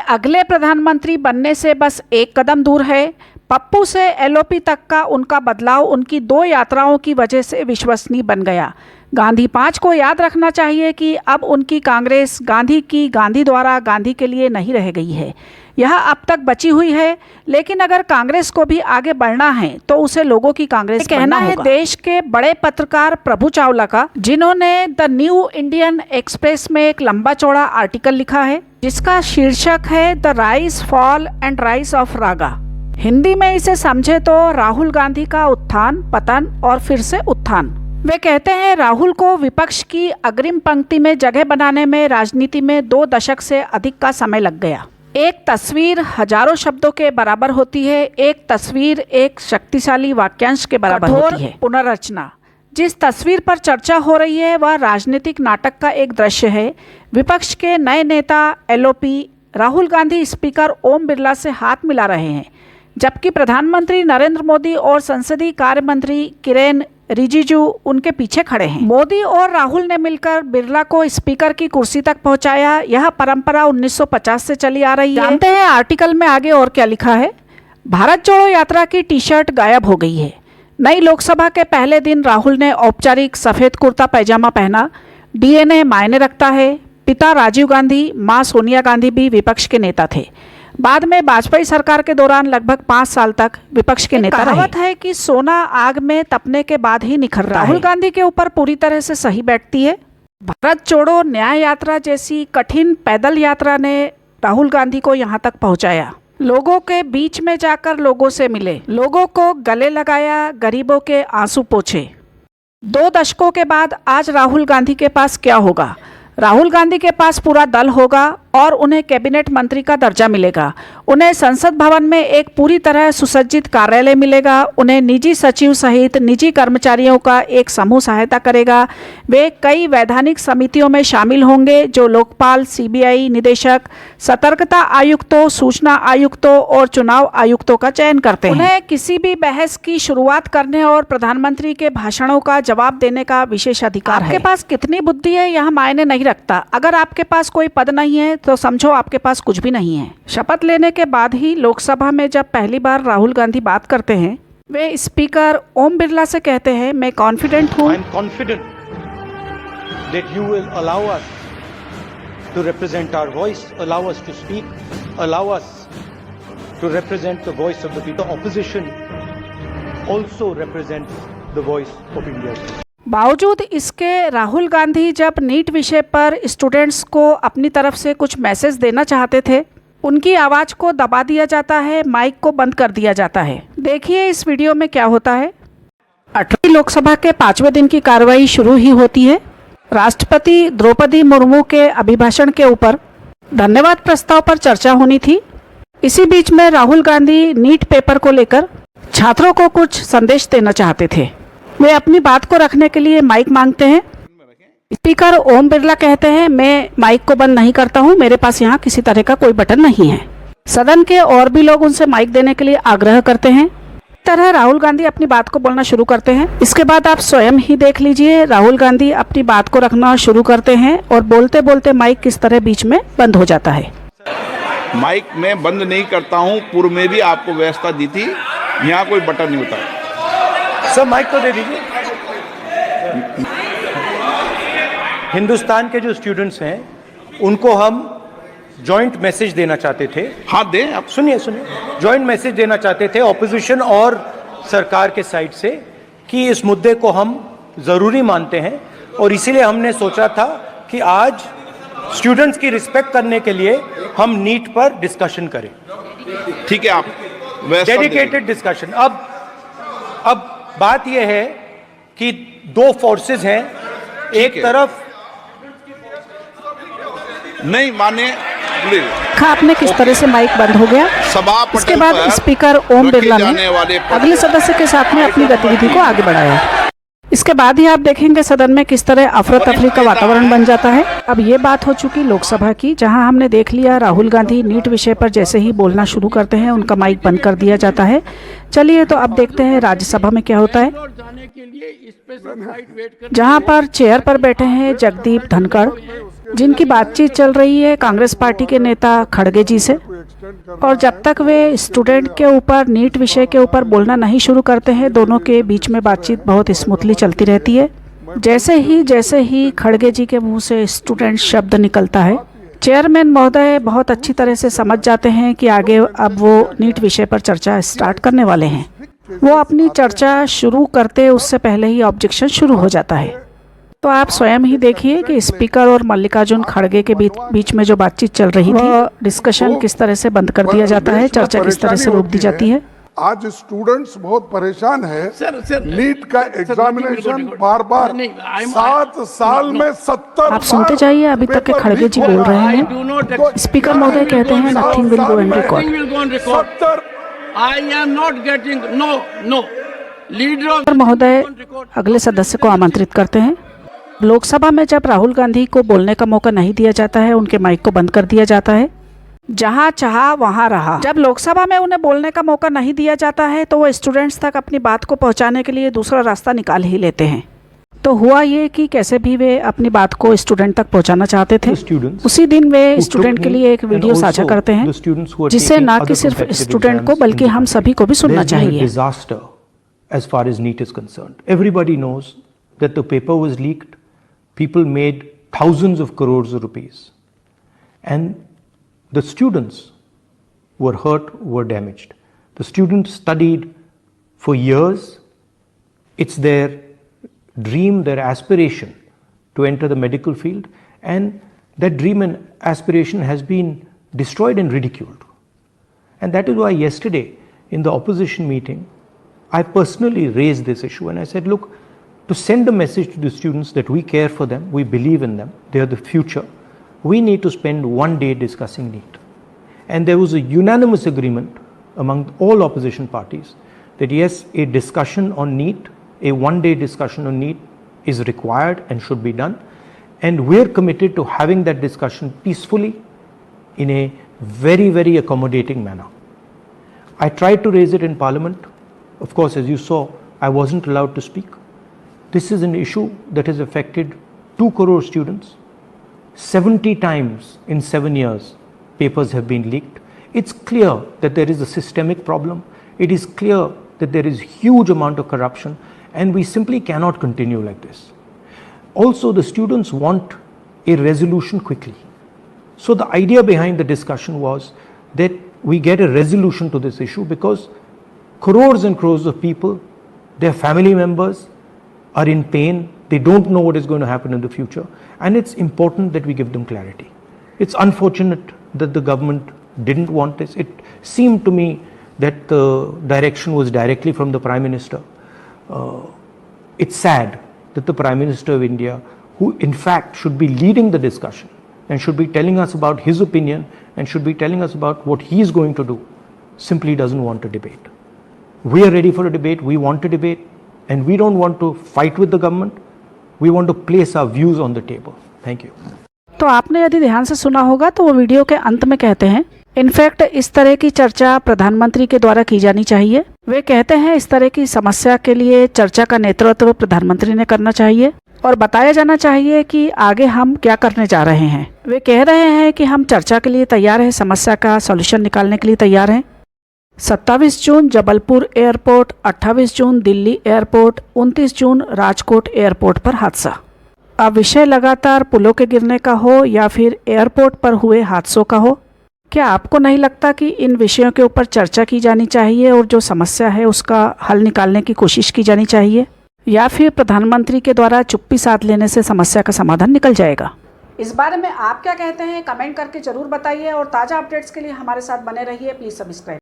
अगले प्रधानमंत्री बनने से बस एक कदम दूर है। पप्पू से एलओपी तक का उनका बदलाव उनकी 2 यात्राओं की वजह से विश्वसनीय बन गया। गांधी 5 को याद रखना चाहिए कि अब उनकी कांग्रेस गांधी द्वारा गांधी के लिए नहीं रह गई है। यह अब तक बची हुई है, लेकिन अगर कांग्रेस को भी आगे बढ़ना है तो उसे लोगों की कांग्रेस कहना है। देश के बड़े पत्रकार प्रभु चावला का, जिन्होंने द न्यू इंडियन एक्सप्रेस में एक लंबा चौड़ा आर्टिकल लिखा है जिसका शीर्षक है the rise fall and rise of raga. Hindi में इसे समझे तो राहुल गांधी का उत्थान, पतन और फिर से उत्थान। वे कहते हैं राहुल को विपक्ष की अग्रिम पंक्ति में जगह बनाने में राजनीति में 2 दशक से अधिक का समय लग गया। एक तस्वीर हजारों शब्दों के बराबर होती है, एक तस्वीर एक शक्तिशाली वाक्यांश के बराबर होती है। पुनर्रचना। जिस तस्वीर पर चर्चा हो रही है वह राजनीतिक नाटक का एक दृश्य है। विपक्ष के नए नेता एलओपी राहुल गांधी स्पीकर ओम बिरला से हाथ मिला रहे हैं, जबकि प्रधानमंत्री नरेंद्र मोदी और संसदीय कार्य मंत्री किरेन रिजिजू उनके पीछे खड़े हैं। मोदी और राहुल ने मिलकर बिरला को स्पीकर की कुर्सी तक पहुंचाया। यह परंपरा 1950 से चली आ रही है। जानते हैं आर्टिकल में आगे और क्या लिखा है। भारत जोड़ो यात्रा की टी-शर्ट गायब हो गई है। नई लोकसभा के पहले दिन राहुल ने औपचारिक सफेद कुर्ता पैजामा पहना। डीएनए मायने रखता है। पिता राजीव गांधी, मां सोनिया गांधी भी विपक्ष के नेता थे। बाद में वाजपेयी सरकार के दौरान लगभग 5 साल तक विपक्ष के नेता रहे। कहावत है कि सोना आग में तपने के बाद ही निखरता है। राहुल गांधी के ऊपर पूरी तरह से सही बैठती है। भारत जोड़ो न्याय यात्रा जैसी कठिन पैदल यात्रा ने राहुल गांधी को यहाँ तक पहुँचाया। लोगों के बीच में जाकर लोगों से मिले, लोगों को गले लगाया, गरीबों के आंसू पोंछे। 2 दशकों के बाद आज राहुल गांधी के पास क्या होगा? राहुल गांधी के पास पूरा दल होगा और उन्हें कैबिनेट मंत्री का दर्जा मिलेगा। उन्हें संसद भवन में एक पूरी तरह सुसज्जित कार्यालय मिलेगा। उन्हें निजी सचिव सहित निजी कर्मचारियों का एक समूह सहायता करेगा। वे कई वैधानिक समितियों में शामिल होंगे जो लोकपाल, सीबीआई निदेशक, सतर्कता आयुक्तों, सूचना आयुक्तों और चुनाव आयुक्तों का चयन करते हैं। उन्हें किसी भी बहस की शुरुआत करने और प्रधानमंत्री के भाषणों का जवाब देने का विशेष अधिकार है। आपके पास कितनी बुद्धि है यह मायने नहीं रखता। अगर आपके पास कोई पद नहीं है तो समझो आपके पास कुछ भी नहीं है। शपथ लेने के बाद ही लोकसभा में जब पहली बार राहुल गांधी बात करते हैं, वे स्पीकर ओम बिरला से कहते हैं, मैं कॉन्फिडेंट हूँ। I am confident that you will allow us to represent our voice, allow us to speak, allow us to represent the voice of the people. The opposition also represents the voice of India. बावजूद इसके राहुल गांधी जब NEET विषय पर students को अपनी तरफ से कुछ मैसेज देना चाहते थे, उनकी आवाज़ को दबा दिया जाता है, माइक को बंद कर दिया जाता है। देखिए इस वीडियो में क्या होता है। 18वीं लोकसभा के 5वें दिन की कार्रवाई शुरू ही होती है। राष्ट्रपति द्रौपदी मुर्मू के अभिभाषण के ऊपर धन्यवाद प्रस्ताव पर चर्चा होनी थी। इसी बीच में राहुल गांधी नीट पेपर को लेकर छात्रों को कुछ संदेश देना चाहते थे। वे अपनी बात को रखने के लिए माइक मांगते हैं। स्पीकर ओम बिरला कहते हैं, मैं माइक को बंद नहीं करता हूं, मेरे पास यहाँ किसी तरह का कोई बटन नहीं है। सदन के और भी लोग उनसे माइक देने के लिए आग्रह करते हैं। इस तरह राहुल गांधी अपनी बात को बोलना शुरू करते हैं। इसके बाद आप स्वयं ही देख लीजिए, राहुल गांधी अपनी बात को रखना शुरू करते हैं और बोलते बोलते माइक किस तरह बीच में बंद हो जाता है। माइक मैं बंद नहीं करता हूँ, पूर्व में भी आपको व्यवस्था दी थी, यहाँ कोई बटन नहीं होता। सर माइक तो दे दीजिए। हिंदुस्तान के जो स्टूडेंट्स हैं उनको हम जॉइंट मैसेज देना चाहते थे। हाँ दें, आप सुनिए। जॉइंट मैसेज देना चाहते थे ऑपोजिशन और सरकार के साइड से कि इस मुद्दे को हम ज़रूरी मानते हैं और इसीलिए हमने सोचा था कि आज स्टूडेंट्स की रिस्पेक्ट करने के लिए हम नीट पर डिस्कशन करें। ठीक है, आप डेडिकेटेड डिस्कशन। अब बात यह है कि 2 फोर्सेस हैं। एक तरफ नहीं माने आपने किस तरह से माइक बंद हो गया। इसके बाद स्पीकर ओम बिरला ने अगले सदस्य के साथ में अपनी गतिविधि को आगे बढ़ाया। इसके बाद ही आप देखेंगे सदन में किस तरह अफरा तफरी का वातावरण बन जाता है। अब ये बात हो चुकी लोकसभा की, जहां हमने देख लिया राहुल गांधी नीट विषय पर जैसे ही बोलना शुरू करते हैं उनका माइक बंद कर दिया जाता है। चलिए तो अब देखते हैं राज्यसभा में क्या होता है, जहां पर चेयर पर बैठे हैं जगदीप धनखड़। जिनकी बातचीत चल रही है कांग्रेस पार्टी के नेता खड़गे जी से। और जब तक वे स्टूडेंट के ऊपर नीट विषय के ऊपर बोलना नहीं शुरू करते हैं, दोनों के बीच में बातचीत बहुत स्मूथली चलती रहती है। जैसे ही खड़गे जी के मुंह से स्टूडेंट शब्द निकलता है, चेयरमैन महोदय बहुत अच्छी तरह से समझ जाते हैं कि आगे अब वो नीट विषय पर चर्चा स्टार्ट करने वाले हैं। वो अपनी चर्चा शुरू करते उससे पहले ही ऑब्जेक्शन शुरू हो जाता है। तो आप स्वयं ही देखिए कि स्पीकर और मल्लिकार्जुन खड़गे के बीच में जो बातचीत चल रही थी, डिस्कशन किस तरह से बंद कर दिया जाता है, चर्चा किस तरह से रोक दी जाती है। आज स्टूडेंट्स बहुत परेशान है। नीट का एग्जामिनेशन बार 7 साल में 70 आप सुनते जाइए, अभी तक के खड़गे जी बोल रहे हैं। स्पीकर महोदय कहते हैं nothing will go in record. महोदय अगले सदस्य को आमंत्रित करते हैं। लोकसभा में जब राहुल गांधी को बोलने का मौका नहीं दिया जाता है, उनके माइक को बंद कर दिया जाता है। जहां चाहा वहां रहा। जब लोकसभा में उन्हें बोलने का मौका नहीं दिया जाता है तो वो स्टूडेंट्स तक अपनी बात को पहुंचाने के लिए दूसरा रास्ता निकाल ही लेते हैं। तो हुआ ये कि कैसे भी वे अपनी बात को स्टूडेंट तक पहुंचाना चाहते थे। उसी दिन वे स्टूडेंट के लिए एक वीडियो साझा करते हैं, जिसे ना कि सिर्फ स्टूडेंट को बल्कि हम सभी को भी सुनना चाहिए। As far as NEET is concerned, everybody knows that the paper was leaked. People made thousands of crores of rupees, and the students were hurt, were damaged. The students studied for years. It's their dream, their aspiration to enter the medical field, and that dream and aspiration has been destroyed and ridiculed. And that is why yesterday in the opposition meeting, I personally raised this issue and I said, look, to send a message to the students that we care for them, we believe in them, they are the future, we need to spend one day discussing NEET. And there was a unanimous agreement among all opposition parties that yes, a discussion on NEET, a one-day discussion on NEET is required and should be done. And we're committed to having that discussion peacefully in a very, very accommodating manner. I tried to raise it in Parliament. Of course, as you saw, I wasn't allowed to speak. This is an issue that has affected 2 crore students. 70 times in 7 years, papers have been leaked. It's clear that there is a systemic problem. It is clear that there is huge amount of corruption, and we simply cannot continue like this. Also, the students want a resolution quickly. So the idea behind the discussion was that we get a resolution to this issue, because crores and crores of people, their family members are in pain. They don't know what is going to happen in the future, and it's important that we give them clarity. It's unfortunate that the government didn't want this. It seemed to me that the direction was directly from the Prime Minister. It's sad that the Prime Minister of India, who in fact should be leading the discussion and should be telling us about his opinion and should be telling us about what he is going to do, simply doesn't want a debate. We are ready for a debate. We want a debate, and we don't want to fight with the government. We want to place our views on the table. Thank you. तो आपने यदि ध्यान से सुना होगा तो वो video के अंत में कहते हैं, इनफैक्ट इस तरह की चर्चा प्रधानमंत्री के द्वारा की जानी चाहिए। वे कहते हैं इस तरह की समस्या के लिए चर्चा का नेतृत्व प्रधानमंत्री ने करना चाहिए और बताया जाना चाहिए कि आगे हम क्या करने जा रहे हैं। वे कह रहे हैं कि हम चर्चा के लिए तैयार हैं, समस्या का सॉल्यूशन निकालने के लिए तैयार हैं। 27 जून जबलपुर एयरपोर्ट, 28 जून दिल्ली एयरपोर्ट, 29 जून राजकोट एयरपोर्ट पर हादसा। अब विषय लगातार पुलों के गिरने का हो या फिर एयरपोर्ट पर हुए हादसों का हो, क्या आपको नहीं लगता कि इन विषयों के ऊपर चर्चा की जानी चाहिए और जो समस्या है उसका हल निकालने की कोशिश की जानी चाहिए, या फिर प्रधानमंत्री के द्वारा चुप्पी साध लेने से समस्या का समाधान निकल जाएगा? इस बारे में आप क्या कहते हैं, कमेंट करके जरूर बताइए और ताज़ा अपडेट्स के लिए हमारे साथ बने रहिए। Please subscribe.